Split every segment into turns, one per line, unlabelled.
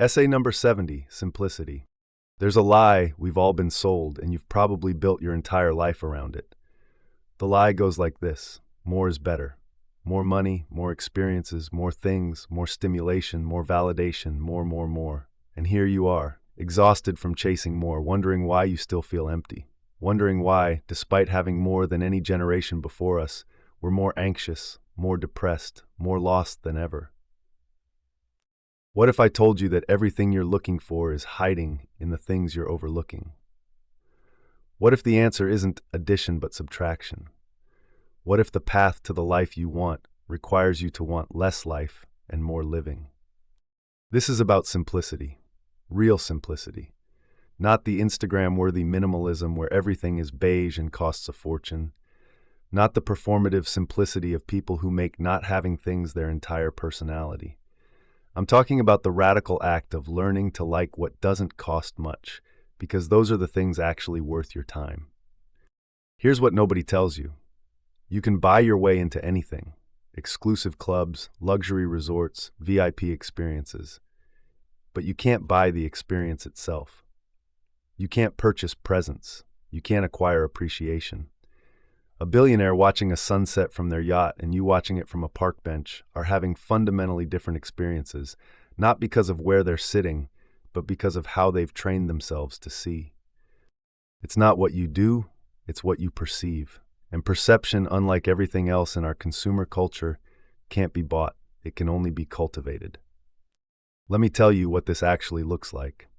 Essay number 70, Simplicity. There's a lie we've all been sold, and you've probably built your entire life around it. The lie goes like this: more is better. More money, more experiences, more things, more stimulation, more validation, more. And here you are, exhausted from chasing more, wondering why you still feel empty. Wondering why, despite having more than any generation before us, we're more anxious, more depressed, more lost than ever. What if I told you that everything you're looking for is hiding in the things you're overlooking? What if the answer isn't addition but subtraction? What if the path to the life you want requires you to want less life and more living? This is about simplicity, real simplicity, not the Instagram-worthy minimalism where everything is beige and costs a fortune, not the performative simplicity of people who make not having things their entire personality. I'm talking about the radical act of learning to like what doesn't cost much, because those are the things actually worth your time. Here's what nobody tells you. You can buy your way into anything: exclusive clubs, luxury resorts, VIP experiences. But you can't buy the experience itself. You can't purchase presents. You can't acquire appreciation. A billionaire watching a sunset from their yacht and you watching it from a park bench are having fundamentally different experiences, not because of where they're sitting, but because of how they've trained themselves to see. It's not what you do, it's what you perceive. And perception, unlike everything else in our consumer culture, can't be bought. It can only be cultivated. Let me tell you what this actually looks like.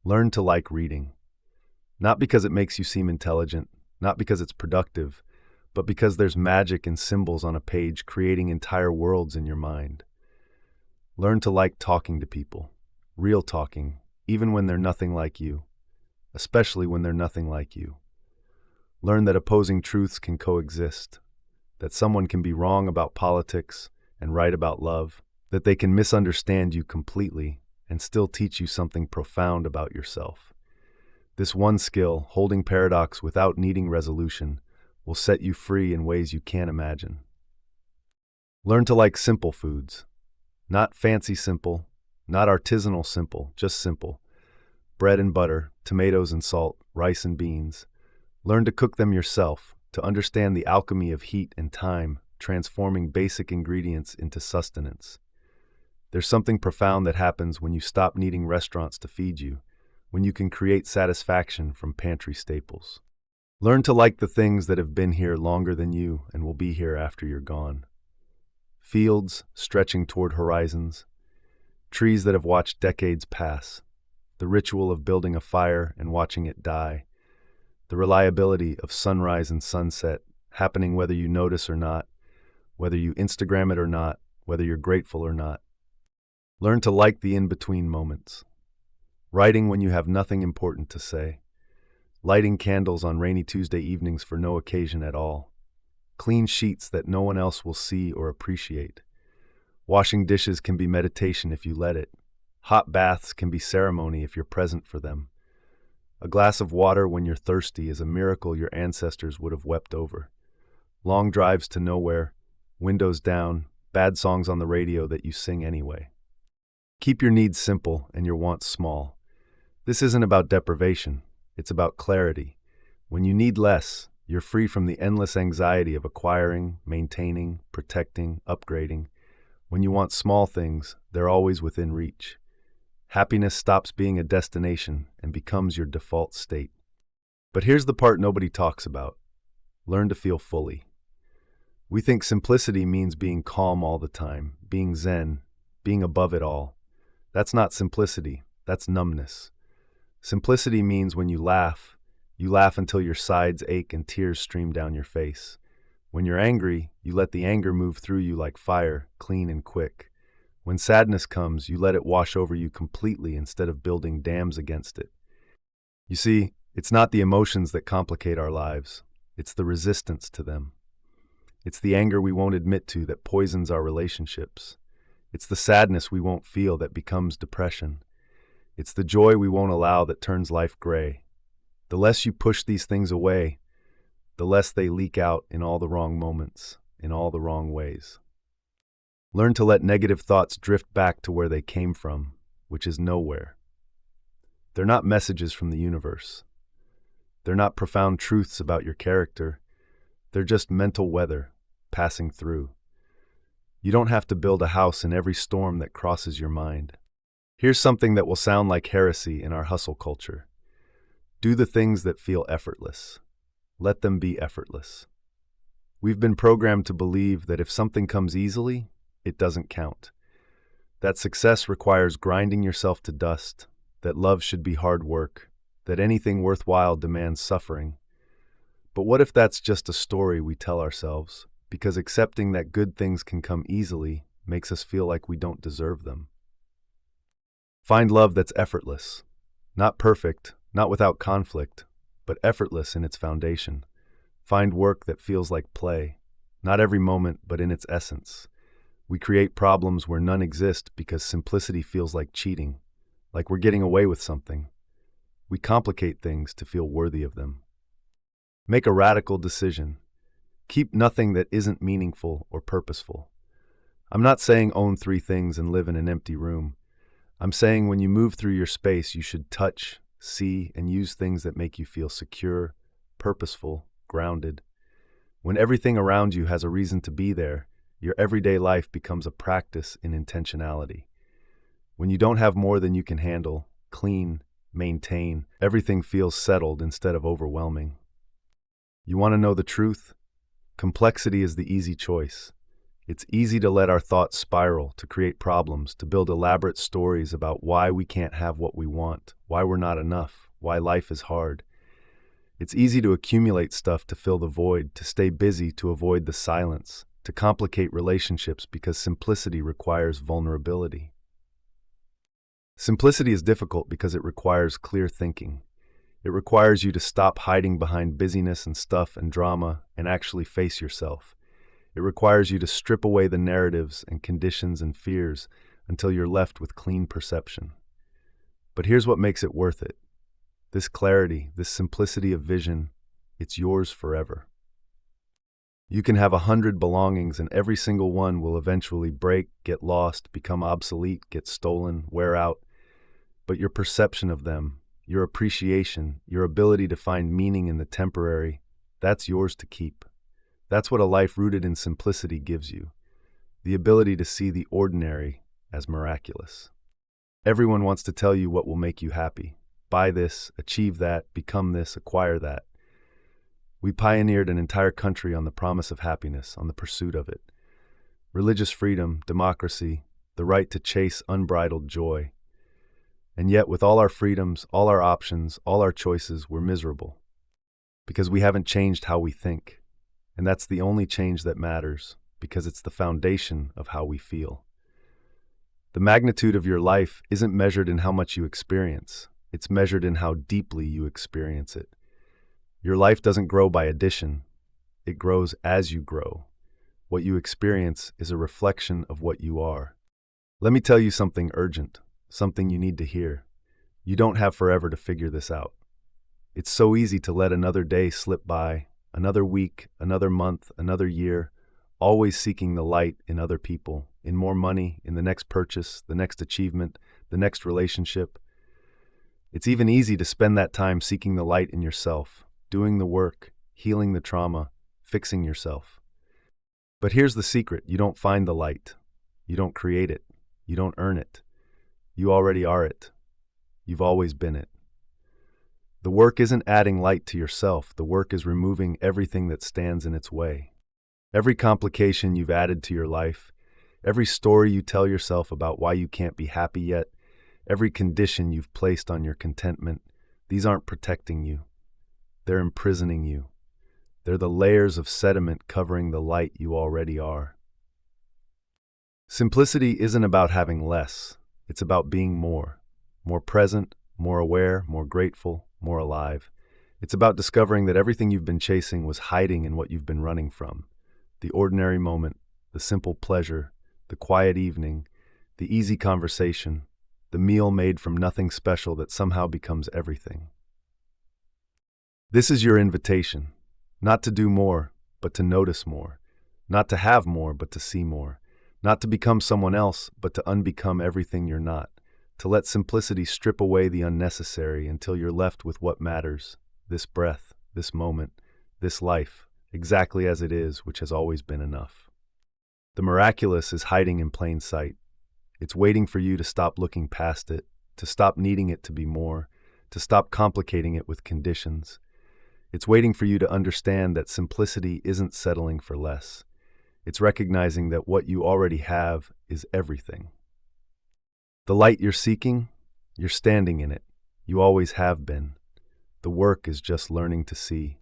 Learn to like reading. Not because it makes you seem intelligent, not because it's productive, but because there's magic in symbols on a page creating entire worlds in your mind. Learn to like talking to people, real talking, even when they're nothing like you, especially when they're nothing like you. Learn that opposing truths can coexist, that someone can be wrong about politics and right about love, that they can misunderstand you completely and still teach you something profound about yourself. This one skill, holding paradox without needing resolution, will set you free in ways you can't imagine. Learn to like simple foods. Not fancy simple, not artisanal simple, just simple. Bread and butter, tomatoes and salt, rice and beans. Learn to cook them yourself, to understand the alchemy of heat and time, transforming basic ingredients into sustenance. There's something profound that happens when you stop needing restaurants to feed you, when you can create satisfaction from pantry staples. Learn to like the things that have been here longer than you and will be here after you're gone. Fields stretching toward horizons, trees that have watched decades pass, the ritual of building a fire and watching it die, the reliability of sunrise and sunset, happening whether you notice or not, whether you Instagram it or not, whether you're grateful or not. Learn to like the in-between moments. Writing when you have nothing important to say. Lighting candles on rainy Tuesday evenings for no occasion at all. Clean sheets that no one else will see or appreciate. Washing dishes can be meditation if you let it. Hot baths can be ceremony if you're present for them. A glass of water when you're thirsty is a miracle your ancestors would have wept over. Long drives to nowhere, windows down, bad songs on the radio that you sing anyway. Keep your needs simple and your wants small. This isn't about deprivation. It's about clarity. When you need less, you're free from the endless anxiety of acquiring, maintaining, protecting, upgrading. When you want small things, they're always within reach. Happiness stops being a destination and becomes your default state. But here's the part nobody talks about. Learn to feel fully. We think simplicity means being calm all the time, being zen, being above it all. That's not simplicity, that's numbness. Simplicity means when you laugh until your sides ache and tears stream down your face. When you're angry, you let the anger move through you like fire, clean and quick. When sadness comes, you let it wash over you completely instead of building dams against it. You see, it's not the emotions that complicate our lives. It's the resistance to them. It's the anger we won't admit to that poisons our relationships. It's the sadness we won't feel that becomes depression. It's the joy we won't allow that turns life gray. The less you push these things away, the less they leak out in all the wrong moments, in all the wrong ways. Learn to let negative thoughts drift back to where they came from. which is nowhere. They're not messages from the universe. They're not profound truths about your character. They're just mental weather passing through. You don't have to build a house in every storm that crosses your mind. Here's something that will sound like heresy in our hustle culture. Do the things that feel effortless. Let them be effortless. We've been programmed to believe that if something comes easily, it doesn't count. That success requires grinding yourself to dust, that love should be hard work, that anything worthwhile demands suffering. But what if that's just a story we tell ourselves, because accepting that good things can come easily makes us feel like we don't deserve them? Find love that's effortless, not perfect, not without conflict, but effortless in its foundation. Find work that feels like play, not every moment, but in its essence. We create problems where none exist because simplicity feels like cheating, like we're getting away with something. We complicate things to feel worthy of them. Make a radical decision. Keep nothing that isn't meaningful or purposeful. I'm not saying own 3 things and live in an empty room. I'm saying when you move through your space, you should touch, see, and use things that make you feel secure, purposeful, grounded. When everything around you has a reason to be there, your everyday life becomes a practice in intentionality. When you don't have more than you can handle, clean, maintain, everything feels settled instead of overwhelming. You want to know the truth? Complexity is the easy choice. It's easy to let our thoughts spiral, to create problems, to build elaborate stories about why we can't have what we want, why we're not enough, why life is hard. It's easy to accumulate stuff to fill the void, to stay busy to avoid the silence, to complicate relationships because simplicity requires vulnerability. Simplicity is difficult because it requires clear thinking. It requires you to stop hiding behind busyness and stuff and drama and actually face yourself. It requires you to strip away the narratives and conditions and fears until you're left with clean perception. But here's what makes it worth it. This clarity, this simplicity of vision, it's yours forever. You can have 100 belongings and every single one will eventually break, get lost, become obsolete, get stolen, wear out. But your perception of them, your appreciation, your ability to find meaning in the temporary, that's yours to keep. That's what a life rooted in simplicity gives you, the ability to see the ordinary as miraculous. Everyone wants to tell you what will make you happy. Buy this, achieve that, become this, acquire that. We pioneered an entire country on the promise of happiness, on the pursuit of it. Religious freedom, democracy, the right to chase unbridled joy. And yet, with all our freedoms, all our options, all our choices, we're miserable. Because we haven't changed how we think. And that's the only change that matters, because it's the foundation of how we feel. The magnitude of your life isn't measured in how much you experience. It's measured in how deeply you experience it. Your life doesn't grow by addition. It grows as you grow. What you experience is a reflection of what you are. Let me tell you something urgent, something you need to hear. You don't have forever to figure this out. It's so easy to let another day slip by, another week, another month, another year, always seeking the light in other people, in more money, in the next purchase, the next achievement, the next relationship. It's even easy to spend that time seeking the light in yourself, doing the work, healing the trauma, fixing yourself. But here's the secret: you don't find the light. You don't create it. You don't earn it. You already are it. You've always been it. The work isn't adding light to yourself. The work is removing everything that stands in its way. Every complication you've added to your life, every story you tell yourself about why you can't be happy yet, every condition you've placed on your contentment, these aren't protecting you. They're imprisoning you. They're the layers of sediment covering the light you already are. Simplicity isn't about having less. It's about being more present, more aware, more grateful, more alive. It's about discovering that everything you've been chasing was hiding in what you've been running from. The ordinary moment, the simple pleasure, the quiet evening, the easy conversation, the meal made from nothing special that somehow becomes everything. This is your invitation, not to do more, but to notice more, not to have more, but to see more, not to become someone else, but to unbecome everything you're not. To let simplicity strip away the unnecessary until you're left with what matters, this breath, this moment, this life, exactly as it is, which has always been enough. The miraculous is hiding in plain sight. It's waiting for you to stop looking past it, to stop needing it to be more, to stop complicating it with conditions. It's waiting for you to understand that simplicity isn't settling for less. It's recognizing that what you already have is everything. The light you're seeking, you're standing in it. You always have been. The work is just learning to see.